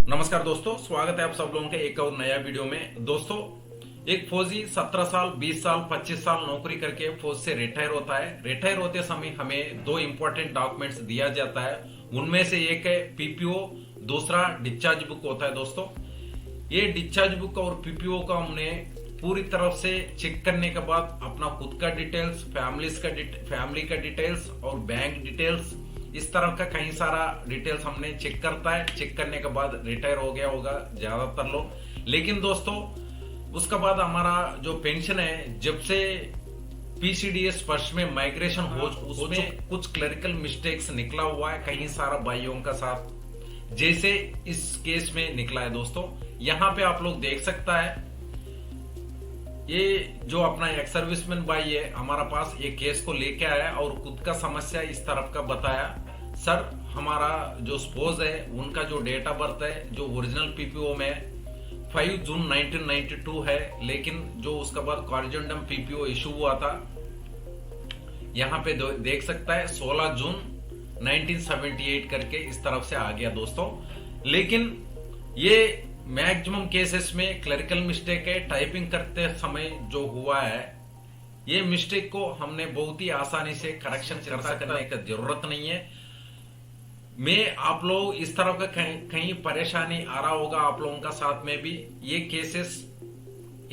नमस्कार दोस्तों, स्वागत है आप सब लोगों के एक और नया वीडियो में। दोस्तों, एक फौजी 17 साल, 20 साल, 25 साल नौकरी करके फौज से रिटायर होता है। रिटायर होते समय हमें दो इंपॉर्टेंट डॉक्यूमेंट्स दिया जाता है। उनमें से एक है पीपीओ, दूसरा डिस्चार्ज बुक होता है। दोस्तों, ये डिस्चार्ज बुक और पीपीओ का हमने पूरी तरफ से चेक करने के बाद अपना खुद का डिटेल्स, फैमिली का डिटेल्स और बैंक डिटेल्स, इस तरह का कई सारा डिटेल्स हमने चेक करता है। चेक करने के बाद रिटायर हो गया होगा ज्यादातर लोग। लेकिन दोस्तों, उसके बाद हमारा जो पेंशन है, जब से पीसीडीएस फर्स्ट में माइग्रेशन हो, उसमें कुछ क्लरिकल मिस्टेक्स निकला हुआ है कई सारा भाइयों का साथ, जैसे इस केस में निकला है। दोस्तों, यहाँ पे आप लोग देख सकता है, ये जो अपना एक सर्विसमैन भाई है हमारा पास ये केस को लेके आया और खुद का समस्या इस तरफ का बताया। सर, हमारा जो स्पोज है उनका जो डेट ऑफ बर्थ है, जो ओरिजिनल पीपीओ में 5 जून 1992 है, लेकिन जो उसके बाद कॉरिजेंडम पीपीओ इशू हुआ था, यहाँ पे देख सकता है 16 जून 1978 करके इस तरफ से आ गया। दोस्तों, लेकिन ये मैक्सिमम केसेस में क्लरिकल मिस्टेक है। टाइपिंग करते समय जो हुआ है, ये मिस्टेक को हमने बहुत ही आसानी से करेक्शन करने की जरूरत नहीं है। मैं आप लोग इस तरह का कहीं परेशानी आ रहा होगा आप लोगों का साथ में भी, ये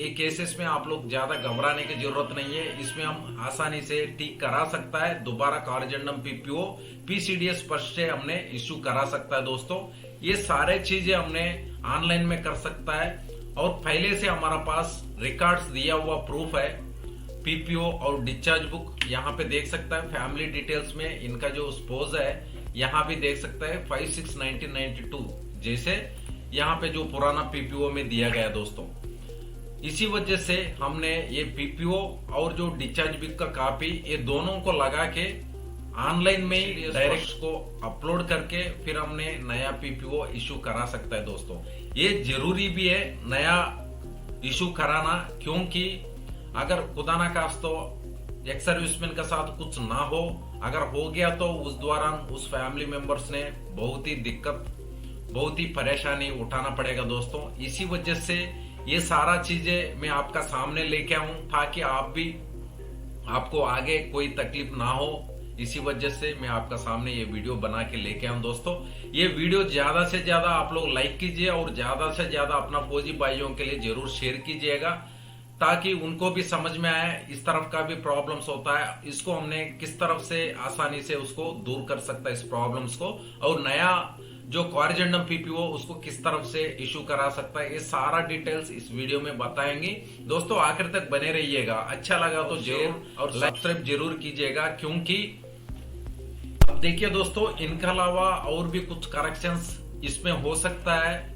केसेस में आप लोग ज्यादा घबराने की जरूरत नहीं है। इसमें हम आसानी से ठीक करा सकता है। दोबारा कॉरिजेंडम पीपीओ पीसीडीएस फर्स्ट से हमने इश्यू करा सकता है। दोस्तों, ये सारे चीजें हमने ऑनलाइन में कर सकता है और पहले से हमारा पास रिकॉर्ड्स दिया हुआ प्रूफ है। पीपीओ और डिस्चार्ज बुक यहाँ पे देख सकता है। फैमिली डिटेल्स में इनका जो स्पोज है यहाँ भी देख सकता है 5/6/1992, जैसे यहाँ पे जो पुराना पीपीओ में दिया गया। दोस्तों, इसी वजह से हमने ये पीपीओ और जो डिस्चार्ज बुक का कॉपी, ये दोनों को लगा के ऑनलाइन में ही डायरेक्ट को अपलोड करके फिर हमने नया पीपीओ इशू करा सकता है। दोस्तों, ये जरूरी भी है नया इशू कराना, क्योंकि अगर खुदा ना खास्तो एक्स सर्विसमैन के साथ कुछ ना हो, अगर हो गया तो उस दौरान उस फैमिली मेंबर्स ने बहुत ही दिक्कत, बहुत ही परेशानी उठाना पड़ेगा। दोस्तों, इसी वजह से ये सारा चीजें मैं आपका सामने लेके आऊं ताकि आपको आगे कोई तकलीफ ना हो। इसी वजह से मैं आपका सामने ये वीडियो बना के लेके आऊं। दोस्तों, ये वीडियो ज्यादा से ज्यादा आप लोग लाइक कीजिए और ज्यादा से ज्यादा अपना फौजी भाइयों के लिए जरूर शेयर कीजिएगा, ताकि उनको भी समझ में आए इस तरफ का भी प्रॉब्लम्स होता है, इसको हमने किस तरफ से आसानी से उसको दूर कर सकता है इस प्रॉब्लम्स को, और नया जो कॉरिजेंडम पीपीओ उसको किस तरफ से इशू करा सकता है, ये सारा डिटेल्स इस वीडियो में बताएंगे। दोस्तों, आखिर तक बने रहिएगा। अच्छा लगा तो जरूर और सब्सक्राइब जरूर कीजिएगा, क्योंकि अब देखिए दोस्तों, इनके अलावा और भी कुछ करेक्शंस इसमें हो सकता है।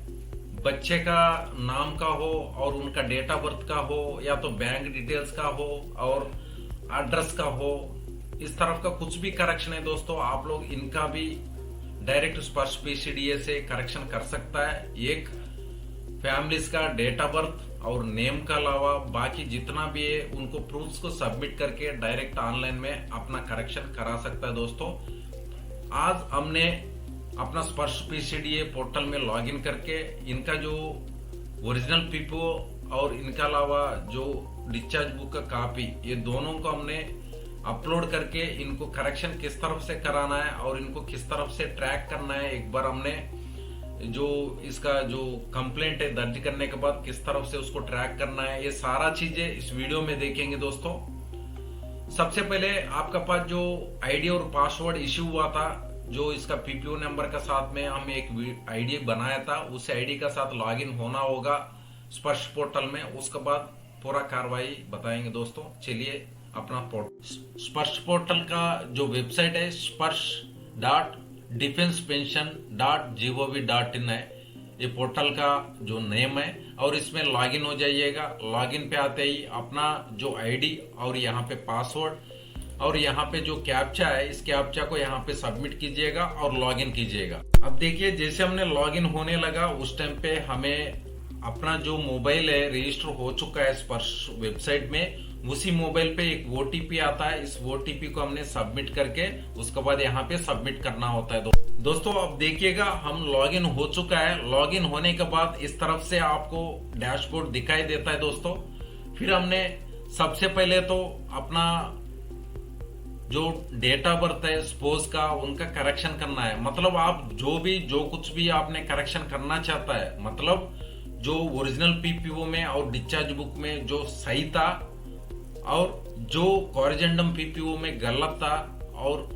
बच्चे का नाम का हो और उनका डेट ऑफ बर्थ का हो, या तो बैंक डिटेल्स का हो और एड्रेस का हो, इस तरफ का कुछ भी करेक्शन है। दोस्तों, आप लोग इनका भी डायरेक्ट स्पर्श पीसीडीए से करेक्शन कर सकता है। एक फैमिलीज का डेट ऑफ बर्थ और नेम का अलावा बाकी जितना भी है उनको प्रूफ्स को सबमिट करके डायरेक्ट ऑनलाइन में अपना करेक्शन करा सकता है। दोस्तों, आज हमने अपना स्पर्श पीसीडीए पोर्टल में लॉगिन करके इनका जो ओरिजिनल पीपीओ और इनके अलावा जो डिस्चार्ज बुक का कॉपी, ये दोनों को हमने अपलोड करके इनको करेक्शन किस तरफ से कराना है और इनको किस तरफ से ट्रैक करना है, एक बार हमने जो इसका जो कंप्लेंट है दर्ज करने के बाद किस तरफ से उसको ट्रैक करना है, ये सारा चीजें इस वीडियो में देखेंगे। दोस्तों, सबसे पहले आपका पास जो आईडी और पासवर्ड इश्यू हुआ था, जो इसका पीपीओ नंबर का साथ में हम एक आईडी बनाया था, उस आईडी का साथ लॉगिन होना होगा स्पर्श पोर्टल में। उसके बाद पूरा कार्रवाई बताएंगे। दोस्तों, चलिए अपना स्पर्श पोर्टल का जो वेबसाइट है spars.defensepension.gov.in है, ये पोर्टल का जो नेम है, और इसमें लॉगिन हो जाइएगा। लॉगिन पे आते ही अपना जो आईडी और यहाँ पे पासवर्ड और यहाँ पे जो कैप्चा है, इस कैप्चा को यहाँ पे सबमिट कीजिएगा और लॉगिन कीजिएगा। अब देखिए, जैसे हमने लॉगिन होने लगा उस टाइम पे हमें अपना जो मोबाइल है रजिस्टर हो चुका है स्पर्श वेबसाइट में, उसी मोबाइल पे एक ओटीपी आता है, इस ओटीपी को हमने सबमिट करके उसके बाद यहाँ पे सबमिट करना होता है। दोस्तों अब देखिएगा हम लॉगिन हो चुका है। लॉगिन होने के बाद इस तरफ से आपको डैशबोर्ड दिखाई देता है दोस्तों। फिर हमने सबसे पहले तो अपना जो डेट ऑफ बर्थ है स्पोज का, उनका करेक्शन करना है। मतलब आप जो कुछ भी आपने करेक्शन करना चाहता है, मतलब जो ओरिजिनल पीपीओ में और डिस्चार्ज बुक में जो सही था और जो कॉरिजेंडम पीपीओ में गलत था और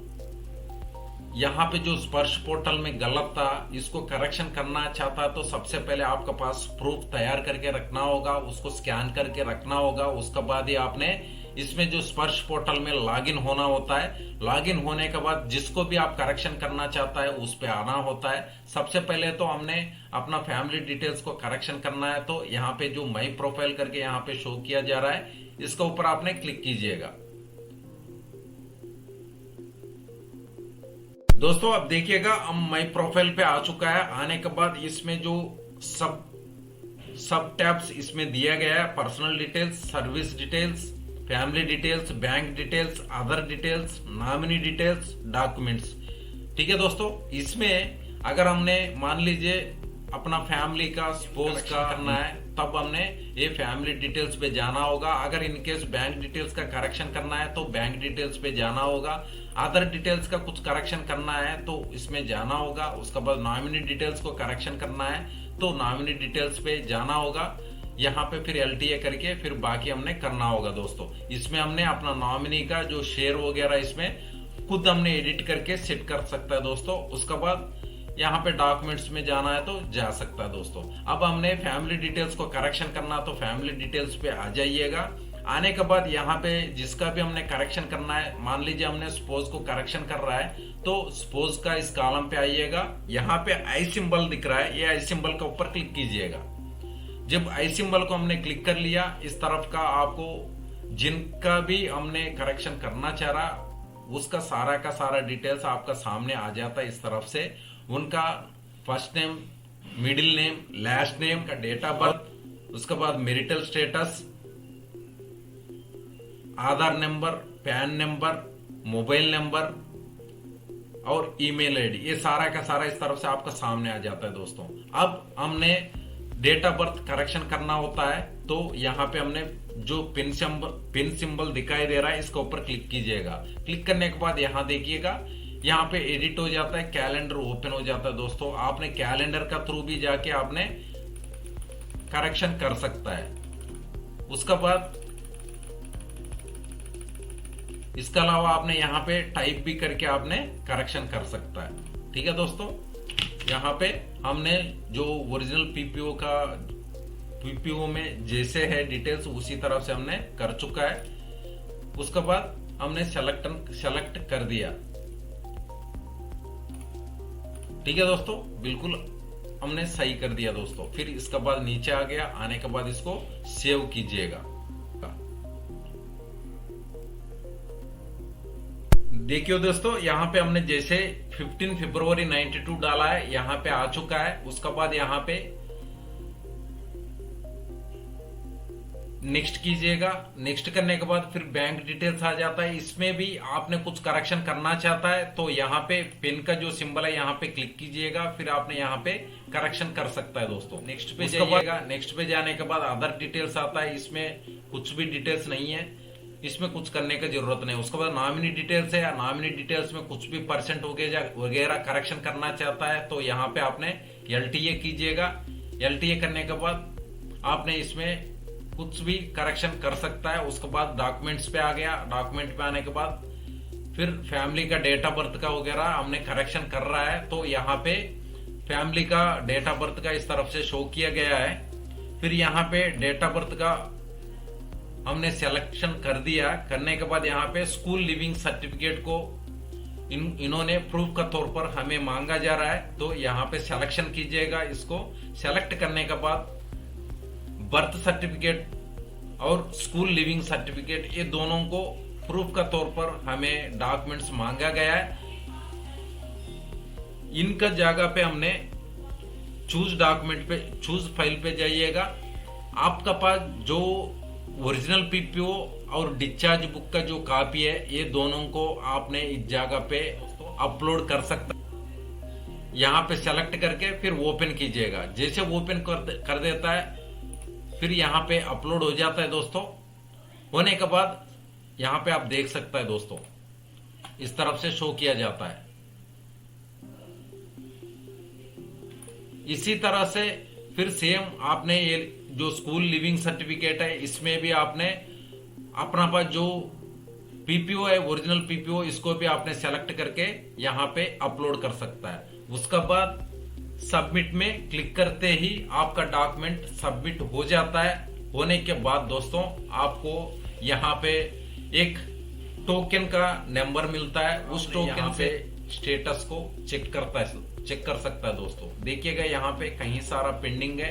यहाँ पे जो स्पर्श पोर्टल में गलत था, इसको करेक्शन करना चाहता तो सबसे पहले आपके पास प्रूफ तैयार करके रखना होगा, उसको स्कैन करके रखना होगा। उसके बाद ही आपने इसमें जो स्पर्श पोर्टल में लॉगिन होना होता है। लॉगिन होने के बाद जिसको भी आप करेक्शन करना चाहता है उस पे आना होता है। सबसे पहले तो हमने अपना फैमिली डिटेल्स को करेक्शन करना है, तो यहाँ पे जो माई प्रोफाइल करके यहाँ पे शो किया जा रहा है, इसके ऊपर आपने क्लिक कीजिएगा। दोस्तों अब देखिएगा हम माई प्रोफाइल पे आ चुका है। आने के बाद इसमें जो सब टैब्स इसमें दिया गया है, personal details, service details, family details, bank details, other details, nominee details, documents. ठीक है दोस्तों, इसमें अगर हमने मान लीजिए अपना फैमिली का स्पोज का करना है, तब हमने ये फैमिली डिटेल्स पे जाना होगा। अगर इनकेस बैंक डिटेल्स का करेक्शन करना है तो बैंक डिटेल्स पे जाना होगा। अदर डिटेल्स का कुछ करेक्शन करना है तो इसमें जाना होगा। उसके बाद नॉमिनी डिटेल्स को करेक्शन करना है तो नॉमिनी डिटेल्स पे जाना होगा। यहाँ पे फिर एलटीए करके फिर बाकी हमने करना होगा। दोस्तों इसमें हमने अपना नॉमिनी का जो शेयर वगैरह इसमें खुद हमने एडिट करके सेट कर सकता है दोस्तों। उसके बाद यहाँ पे डॉक्यूमेंट्स में जाना है तो जा सकता है दोस्तों। अब हमने फैमिली डिटेल्स को करेक्शन करना तो फैमिली डिटेल्स पे आ जाइएगा। आने के बाद यहाँ पे जिसका भी हमने करेक्शन करना है, मान लीजिए हमने स्पोज को करेक्शन कर रहा है तो स्पोज का इस कॉलम पे आइएगा। यहाँ पे आई सिंबल दिख रहा है, ये आई सिंबल के ऊपर क्लिक कीजिएगा। जब आई सिंबल को हमने क्लिक कर लिया, इस तरफ का आपको जिनका भी हमने करेक्शन करना चाह रहा उसका सारा का सारा डिटेल्स आपका सामने आ जाता है। इस तरफ से उनका first name, middle name, last name का डेट ऑफ बर्थ, उसके बाद marital status, Aadhaar number, PAN number, mobile number और ईमेल आईडी, ये सारा का सारा इस तरफ से आपका सामने आ जाता है दोस्तों। अब हमने डेट ऑफ बर्थ करेक्शन करना होता है तो यहाँ पे हमने जो पिन सिंबल दिखाई दे रहा है इसके ऊपर क्लिक कीजिएगा। क्लिक करने के बाद यहाँ देखिएगा, यहाँ पे एडिट हो जाता है, कैलेंडर ओपन हो जाता है दोस्तों। आपने कैलेंडर का थ्रू भी जाके आपने करेक्शन कर सकता है। उसके बाद इसके अलावा आपने यहाँ पे टाइप भी करके आपने करेक्शन कर सकता है। ठीक है दोस्तों, यहाँ पे हमने जो ओरिजिनल पीपीओ में जैसे है डिटेल्स उसी तरह से हमने कर चुका है। उसके बाद हमने सेलेक्ट कर दिया। ठीक है दोस्तों, बिल्कुल हमने सही कर दिया दोस्तों। फिर इसके बाद नीचे आ गया, आने के बाद इसको सेव कीजिएगा। देखिए दोस्तों, यहाँ पे हमने जैसे 15 फरवरी 92 डाला है, यहाँ पे आ चुका है। उसके बाद यहाँ पे नेक्स्ट कीजिएगा। नेक्स्ट करने के बाद फिर बैंक डिटेल्स आ जाता है। इसमें भी आपने कुछ करेक्शन करना चाहता है तो यहाँ पे पेन का जो सिंबल है यहाँ पे क्लिक कीजिएगा, फिर आपने यहाँ पे करेक्शन कर सकता है दोस्तों। नेक्स्ट पे जाइएगा। नेक्स्ट पे जाने के बाद अदर डिटेल्स आता है, इसमें कुछ भी डिटेल्स नहीं है, इसमें कुछ करने की जरूरत नहीं। उसके बाद नॉमिनी डिटेल्स है, नॉमिनी डिटेल्स में कुछ भी परसेंट वगैरह करेक्शन करना चाहता है तो यहाँ पे आपने एलटीए कीजिएगा। एलटीए करने के बाद आपने इसमें कुछ भी करेक्शन कर सकता है। उसके बाद डॉक्यूमेंट्स पे आ गया। डॉक्यूमेंट पे आने के बाद फिर फैमिली का डेट ऑफ बर्थ का वगैरह हमने करेक्शन कर रहा है तो यहाँ पे फैमिली का डेट ऑफ बर्थ का इस तरफ से शो किया गया है। फिर यहाँ पे डेट ऑफ बर्थ का हमने सिलेक्शन कर दिया। करने के बाद यहाँ पे स्कूल लिविंग सर्टिफिकेट को इन्होंने प्रूफ का तौर पर हमें मांगा जा रहा है तो यहाँ पे सिलेक्शन कीजिएगा। इसको सेलेक्ट करने के बाद बर्थ सर्टिफिकेट और स्कूल लिविंग सर्टिफिकेट, ये दोनों को प्रूफ का तौर पर हमें डॉक्यूमेंट्स मांगा गया है। इनका जगह पे हमने चूज डॉक्यूमेंट पे, चूज फाइल पे जाइएगा। आपका पास जो ओरिजिनल पीपीओ और डिस्चार्ज बुक का जो कॉपी है, ये दोनों को आपने इस जगह पे अपलोड कर सकता है। यहाँ पे सेलेक्ट करके फिर ओपन कीजिएगा। जैसे ओपन कर देता है फिर यहाँ पे अपलोड हो जाता है दोस्तों। होने के बाद यहाँ पे आप देख सकते हैं दोस्तों, इस तरफ से शो किया जाता है। इसी तरह से फिर सेम आपने ये जो स्कूल लिविंग सर्टिफिकेट है, इसमें भी आपने अपना पास जो पीपीओ है, ओरिजिनल पीपीओ, इसको भी आपने सेलेक्ट करके यहाँ पे अपलोड कर सकता है। उसके बाद सबमिट में क्लिक करते ही आपका डॉक्यूमेंट सबमिट हो जाता है। होने के बाद दोस्तों आपको यहाँ पे एक टोकन का नंबर मिलता है। उस टोकन से स्टेटस को चेक कर सकता है दोस्तों। देखिएगा यहाँ पे कहीं सारा पेंडिंग है,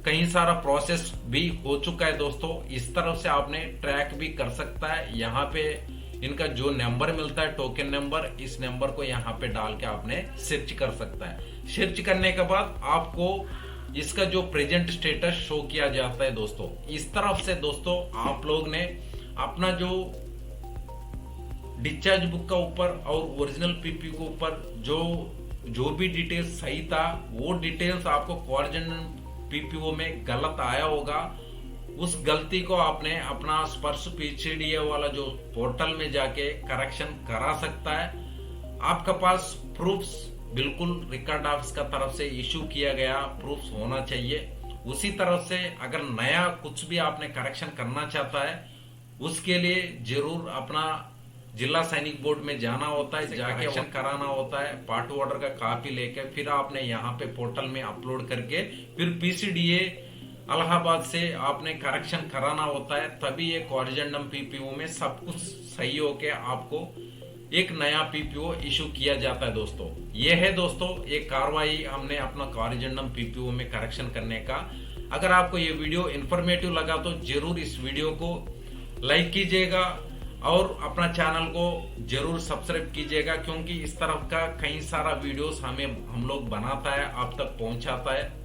कहीं सारा प्रोसेस भी हो चुका है दोस्तों। इस तरफ से आपने ट्रैक भी कर सकता है। यहाँ पे इनका जो नंबर मिलता है, टोकन नंबर, इस नंबर को यहाँ पे डाल के आपने सर्च कर सकता है। सर्च करने के बाद आपको इसका जो प्रेजेंट स्टेटस शो किया जाता है दोस्तों। इस तरफ से दोस्तों आप लोग ने अपना जो डिस्चार्ज बुक का ऊपर और ओरिजिनल पीपी के ऊपर जो भी डिटेल्स सही था, वो डिटेल्स आपको क्वारजेंडम पीपीओ में गलत आया होगा, उस गलती को आपने अपना स्पर्श पीसीडीए वाला जो पोर्टल में जाके करेक्शन करा सकता है। आपके पास प्रूफ्स बिल्कुल रिकॉर्ड ऑफिस का तरफ से इशू किया गया प्रूफ्स होना चाहिए। उसी तरह से अगर नया कुछ भी आपने करेक्शन करना चाहता है, उसके लिए जरूर अपना जिला सैनिक बोर्ड में जाना होता है, जाके करेक्शन कराना होता है। पार्ट ऑर्डर का कॉपी लेके फिर आपने यहाँ पे पोर्टल में अपलोड करके फिर पीसीडीए इलाहाबाद से आपने करेक्शन कराना होता है। तभी ये क्वारजेंडम पीपीओ में सब कुछ सही होके आपको एक नया पीपीओ इशू किया जाता है दोस्तों। ये है दोस्तों एक कार्रवाई हमने अपना क्वारजेंडम पीपीओ में करेक्शन करने का। अगर आपको ये वीडियो इंफॉर्मेटिव लगा तो जरूर इस वीडियो को लाइक कीजिएगा और अपना चैनल को जरूर सब्सक्राइब कीजिएगा, क्योंकि इस तरह का कई सारा वीडियोस हम लोग बनाता है, आप तक पहुंचाता है।